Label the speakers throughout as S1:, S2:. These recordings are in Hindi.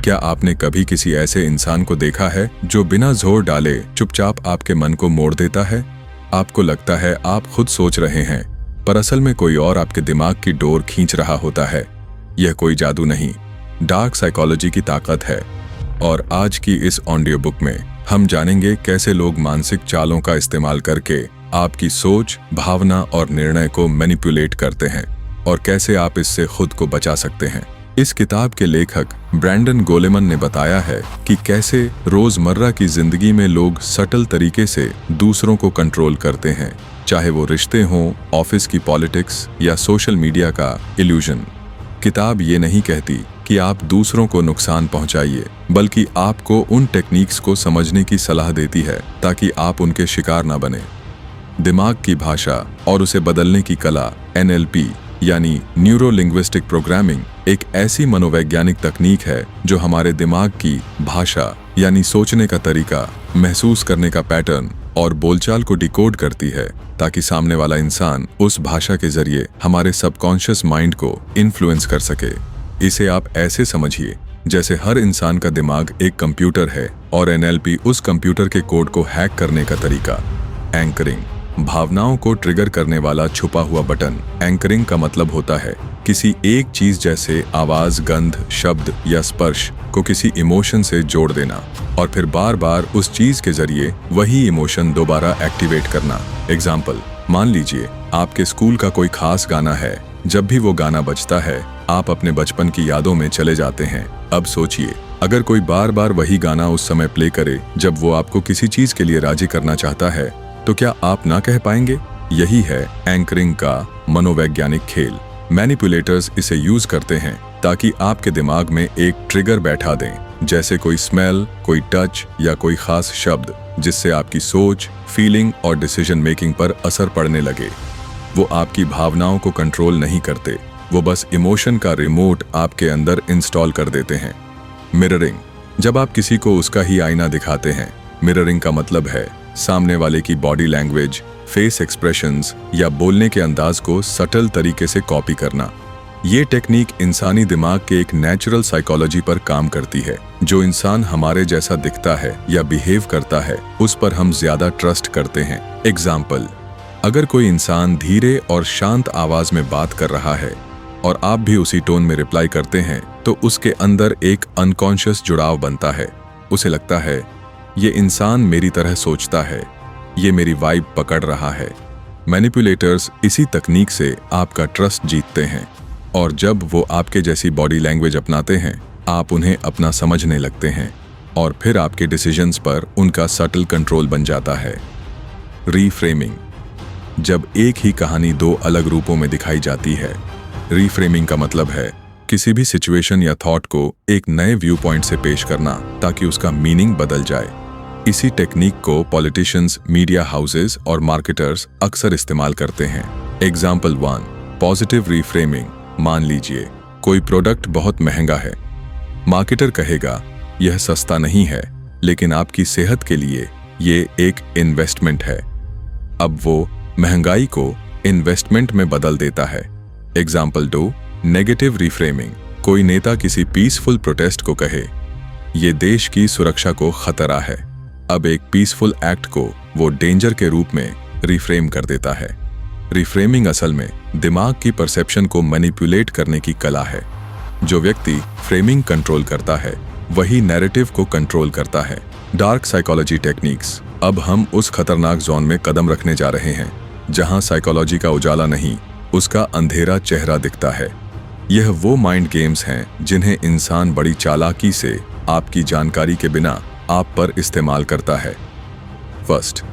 S1: क्या आपने कभी किसी ऐसे इंसान को देखा है जो बिना जोर डाले चुपचाप आपके मन को मोड़ देता है? आपको लगता है आप खुद सोच रहे हैं, पर असल में कोई और आपके दिमाग की डोर खींच रहा होता है। यह कोई जादू नहीं, डार्क साइकोलॉजी की ताकत है। और आज की इस ऑडियो बुक में हम जानेंगे कैसे लोग मानसिक चालों का इस्तेमाल करके आपकी सोच, भावना और निर्णय को मैनिपुलेट करते हैं और कैसे आप इससे खुद को बचा सकते हैं। इस किताब के लेखक ब्रैंडन गोलेमन ने बताया है कि कैसे रोजमर्रा की जिंदगी में लोग सटल तरीके से दूसरों को कंट्रोल करते हैं, चाहे वो रिश्ते हों, ऑफिस की पॉलिटिक्स या सोशल मीडिया का इल्यूजन। किताब ये नहीं कहती कि आप दूसरों को नुकसान पहुंचाइए, बल्कि आपको उन टेक्निक्स को समझने की सलाह देती है ताकि आप उनके शिकार न बने। दिमाग की भाषा और उसे बदलने की कला NLP यानी न्यूरो लिंग्विस्टिक प्रोग्रामिंग एक ऐसी मनोवैज्ञानिक तकनीक है जो हमारे दिमाग की भाषा यानी सोचने का तरीका, महसूस करने का पैटर्न और बोलचाल को डिकोड करती है ताकि सामने वाला इंसान उस भाषा के जरिए हमारे सबकॉन्शियस माइंड को इन्फ्लुएंस कर सके। इसे आप ऐसे समझिए जैसे हर इंसान का दिमाग एक कंप्यूटर है और NLP उस कंप्यूटर के कोड को हैक करने का तरीका। एंकरिंग, भावनाओं को ट्रिगर करने वाला छुपा हुआ बटन। एंकरिंग का मतलब होता है किसी एक चीज जैसे आवाज, गंध, शब्द या स्पर्श को किसी इमोशन से जोड़ देना और फिर बार बार उस चीज के जरिए वही इमोशन दोबारा एक्टिवेट करना। एग्जाम्पल, मान लीजिए आपके स्कूल का कोई खास गाना है। जब भी वो गाना बजता है आप अपने बचपन की यादों में चले जाते हैं। अब सोचिए, अगर कोई बार बार वही गाना उस समय प्ले करे जब वो आपको किसी चीज के लिए राजी करना चाहता है, तो क्या आप ना कह पाएंगे? यही है एंकरिंग का मनोवैज्ञानिक खेल। मैनिपुलेटर्स इसे यूज करते हैं ताकि आपके दिमाग में एक ट्रिगर बैठा दें, जैसे कोई स्मेल, कोई टच या कोई खास शब्द, जिससे आपकी सोच, फीलिंग और डिसीजन मेकिंग पर असर पड़ने लगे। वो आपकी भावनाओं को कंट्रोल नहीं करते, वो बस इमोशन का रिमोट आपके अंदर इंस्टॉल कर देते हैं। मिररिंग, जब आप किसी को उसका ही आईना दिखाते हैं। मिररिंग का मतलब है सामने वाले की बॉडी लैंग्वेज, फेस एक्सप्रेशंस या बोलने के अंदाज को सटल तरीके से कॉपी करना। ये टेक्निक इंसानी दिमाग के एक नेचुरल साइकोलॉजी पर काम करती है। जो इंसान हमारे जैसा दिखता है या बिहेव करता है, उस पर हम ज्यादा ट्रस्ट करते हैं। एग्जाम्पल, अगर कोई इंसान धीरे और शांत आवाज में बात कर रहा है और आप भी उसी टोन में रिप्लाई करते हैं, तो उसके अंदर एक अनकॉन्शियस जुड़ाव बनता है। उसे लगता है ये इंसान मेरी तरह सोचता है, ये मेरी वाइब पकड़ रहा है। मैनिपुलेटर्स इसी तकनीक से आपका ट्रस्ट जीतते हैं और जब वो आपके जैसी बॉडी लैंग्वेज अपनाते हैं, आप उन्हें अपना समझने लगते हैं और फिर आपके डिसीजंस पर उनका सटल कंट्रोल बन जाता है। रीफ्रेमिंग, जब एक ही कहानी दो अलग रूपों में दिखाई जाती है। रीफ्रेमिंग का मतलब है किसी भी सिचुएशन या थॉट को एक नए व्यू पॉइंट से पेश करना ताकि उसका मीनिंग बदल जाए। इसी टेक्निक को पॉलिटिशियंस, मीडिया हाउसेस और मार्केटर्स अक्सर इस्तेमाल करते हैं। Example 1, positive reframing. मान लीजिए कोई प्रोडक्ट बहुत महंगा है। मार्केटर कहेगा यह सस्ता नहीं है, लेकिन आपकी सेहत के लिए ये एक इन्वेस्टमेंट है। अब वो महंगाई को इन्वेस्टमेंट में बदल देता है। Example 2, negative reframing. कोई नेता किसी पीसफुल प्रोटेस्ट को कहे ये देश की सुरक्षा को खतरा है। अब एक पीसफुल एक्ट को वो डेंजर के रूप में रिफ्रेम कर देता है। रिफ्रेमिंग असल में दिमाग की परसेप्शन को मैनिपुलेट करने की कला है। जो व्यक्ति फ्रेमिंग कंट्रोल करता है वही नैरेटिव को कंट्रोल करता है। Dark psychology techniques. अब हम उस खतरनाक जोन में कदम रखने जा रहे हैं जहां साइकोलॉजी का उजाला नहीं, उसका अंधेरा चेहरा दिखता है। यह वो माइंड गेम्स हैं जिन्हें इंसान बड़ी चालाकी से आपकी जानकारी के बिना आप पर इस्तेमाल करता है। First,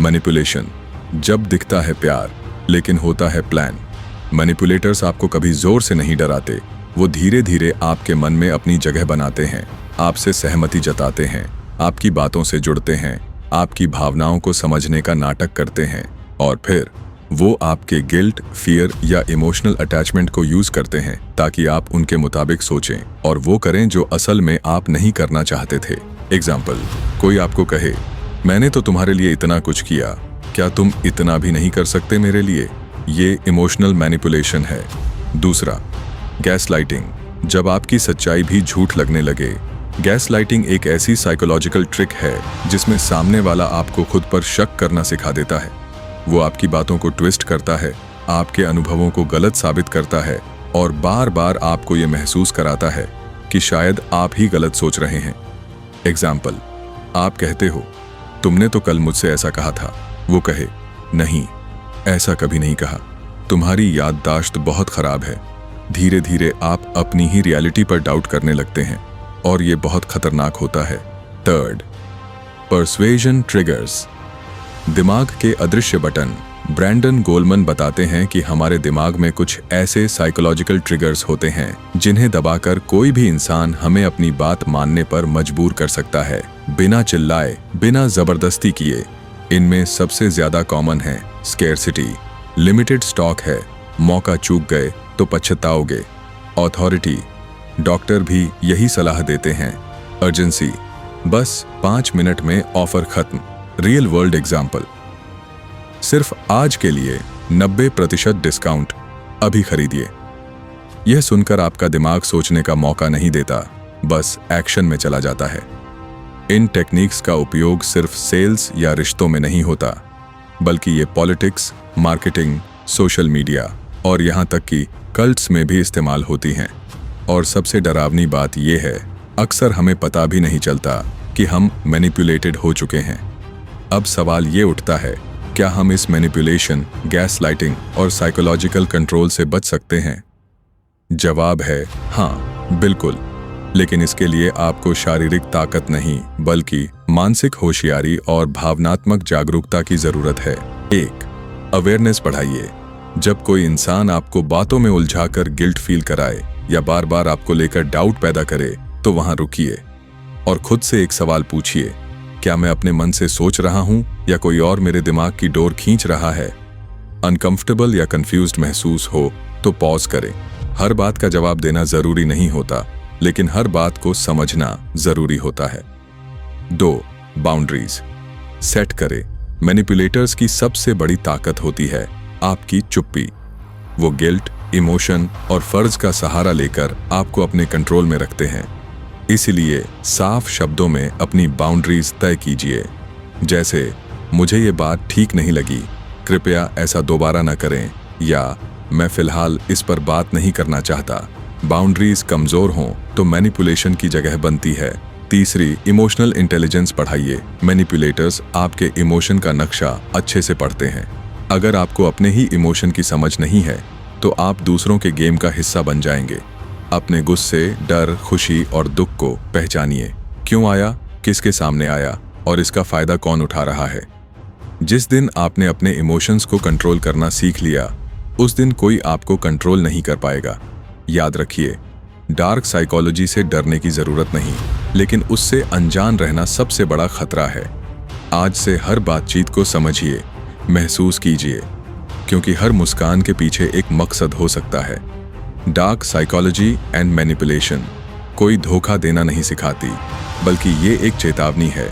S1: manipulation. जब दिखता है प्यार लेकिन होता है प्लान। मैनिपुलेटर्स आपको कभी जोर से नहीं डराते, वो धीरे धीरे आपके मन में अपनी जगह बनाते हैं, आपसे सहमति जताते हैं, आपकी बातों से जुड़ते हैं, आपकी भावनाओं को समझने का नाटक करते हैं और फिर वो आपके गिल्ट, फियर या इमोशनल अटैचमेंट को यूज करते हैं ताकि आप उनके मुताबिक सोचें और वो करें जो असल में आप नहीं करना चाहते थे। एग्जाम्पल, कोई आपको कहे मैंने तो तुम्हारे लिए इतना कुछ किया, क्या तुम इतना भी नहीं कर सकते मेरे लिए? ये इमोशनल मैनिपुलेशन है। दूसरा, गैसलाइटिंग। जब आपकी सच्चाई भी झूठ लगने लगे, गैस लाइटिंग एक ऐसी साइकोलॉजिकल ट्रिक है जिसमें सामने वाला आपको खुद पर शक करना सिखा देता है। वो आपकी बातों को ट्विस्ट करता है, आपके अनुभवों को गलत साबित करता है और बार बार आपको ये महसूस कराता है कि शायद आप ही गलत सोच रहे हैं। एग्जाम्पल, आप कहते हो, तुमने तो कल मुझसे ऐसा कहा था। वो कहे, नहीं, ऐसा कभी नहीं कहा, तुम्हारी याददाश्त बहुत खराब है। धीरे धीरे आप अपनी ही रियलिटी पर डाउट करने लगते हैं और ये बहुत खतरनाक होता है। Third, persuasion triggers. दिमाग के अदृश्य बटन। ब्रैंडन गोलमन बताते हैं कि हमारे दिमाग में कुछ ऐसे साइकोलॉजिकल ट्रिगर्स होते हैं जिन्हें दबाकर कोई भी इंसान हमें अपनी बात मानने पर मजबूर कर सकता है, बिना चिल्लाए, बिना जबरदस्ती किए। इनमें सबसे ज्यादा कॉमन है स्केर्सिटी, लिमिटेड स्टॉक है, मौका चूक गए तो पछताओगे। ऑथोरिटी, डॉक्टर भी यही सलाह देते हैं। अर्जेंसी, बस 5 मिनट में ऑफर खत्म। रियल वर्ल्ड एग्जाम्पल, सिर्फ आज के लिए 90% डिस्काउंट, अभी खरीदिए। यह सुनकर आपका दिमाग सोचने का मौका नहीं देता, बस एक्शन में चला जाता है। इन टेक्निक्स का उपयोग सिर्फ सेल्स या रिश्तों में नहीं होता, बल्कि ये पॉलिटिक्स, मार्केटिंग, सोशल मीडिया और यहाँ तक कि कल्ट्स में भी इस्तेमाल होती हैं। और सबसे डरावनी बात यह है, अक्सर हमें पता भी नहीं चलता कि हम मैनिपुलेटेड हो चुके हैं। अब सवाल ये उठता है, क्या हम इस मैनिपुलेशन, गैस लाइटिंग और साइकोलॉजिकल कंट्रोल से बच सकते हैं? जवाब है हाँ, बिल्कुल। लेकिन इसके लिए आपको शारीरिक ताकत नहीं, बल्कि मानसिक होशियारी और भावनात्मक जागरूकता की जरूरत है। 1, अवेयरनेस बढ़ाइए। जब कोई इंसान आपको बातों में उलझाकर गिल्ट फील कराए या बार बार आपको लेकर डाउट पैदा करे, तो वहां रुकिए और खुद से एक सवाल पूछिए, क्या मैं अपने मन से सोच रहा हूं या कोई और मेरे दिमाग की डोर खींच रहा है? अनकंफर्टेबल या कंफ्यूज्ड महसूस हो तो पॉज करें। हर बात का जवाब देना जरूरी नहीं होता, लेकिन हर बात को समझना जरूरी होता है। 2, बाउंड्रीज सेट करें। मैनिपुलेटर्स की सबसे बड़ी ताकत होती है आपकी चुप्पी। वो गिल्ट, इमोशन और फर्ज का सहारा लेकर आपको अपने कंट्रोल में रखते हैं। इसलिए साफ शब्दों में अपनी बाउंड्रीज तय कीजिए, जैसे मुझे ये बात ठीक नहीं लगी, कृपया ऐसा दोबारा न करें, या मैं फिलहाल इस पर बात नहीं करना चाहता। बाउंड्रीज कमजोर हों तो मैनिपुलेशन की जगह बनती है। तीसरी, इमोशनल इंटेलिजेंस बढ़ाइए। मैनिपुलेटर्स आपके इमोशन का नक्शा अच्छे से पढ़ते हैं। अगर आपको अपने ही इमोशन की समझ नहीं है तो आप दूसरों के गेम का हिस्सा बन जाएंगे। अपने गुस्से, डर, खुशी और दुख को पहचानिए। क्यों आया, किसके सामने आया और इसका फायदा कौन उठा रहा है। जिस दिन आपने अपने इमोशंस को कंट्रोल करना सीख लिया, उस दिन कोई आपको कंट्रोल नहीं कर पाएगा। याद रखिए, डार्क साइकोलॉजी से डरने की जरूरत नहीं, लेकिन उससे अनजान रहना सबसे बड़ा खतरा है। आज से हर बातचीत को समझिए, महसूस कीजिए, क्योंकि हर मुस्कान के पीछे एक मकसद हो सकता है। डार्क साइकोलॉजी एंड मैनिपुलेशन कोई धोखा देना नहीं सिखाती, बल्कि ये एक चेतावनी है,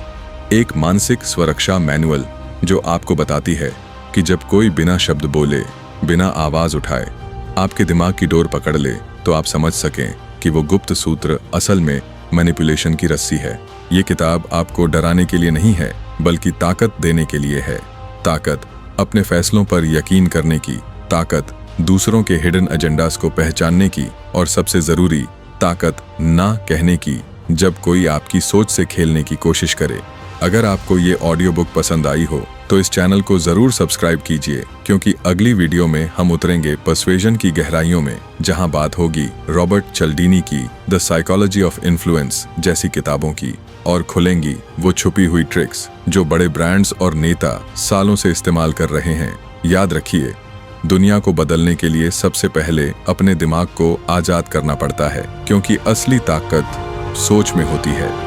S1: एक मानसिक सुरक्षा मैनुअल जो आपको बताती है कि जब कोई बिना शब्द बोले, बिना आवाज उठाए आपके दिमाग की डोर पकड़ ले, तो आप समझ सकें कि वो गुप्त सूत्र असल में मैनिपुलेशन की रस्सी है। ये किताब आपको डराने के लिए नहीं है, बल्कि ताकत देने के लिए है। ताकत अपने फैसलों पर यकीन करने की, ताकत दूसरों के हिडन एजेंडास को पहचानने की, और सबसे जरूरी ताकत ना कहने की जब कोई आपकी सोच से खेलने की कोशिश करे। अगर आपको ये ऑडियो बुक पसंद आई हो तो इस चैनल को जरूर सब्सक्राइब कीजिए, क्योंकि अगली वीडियो में हम उतरेंगे पर्सुएजन की गहराइयों में, जहां बात होगी रॉबर्ट चल्डीनी की द साइकोलॉजी ऑफ इन्फ्लुएंस जैसी किताबों की, और खुलेंगी वो छुपी हुई ट्रिक्स जो बड़े ब्रांड्स और नेता सालों से इस्तेमाल कर रहे हैं। याद रखिए, दुनिया को बदलने के लिए सबसे पहले अपने दिमाग को आजाद करना पड़ता है, क्योंकि असली ताकत सोच में होती है।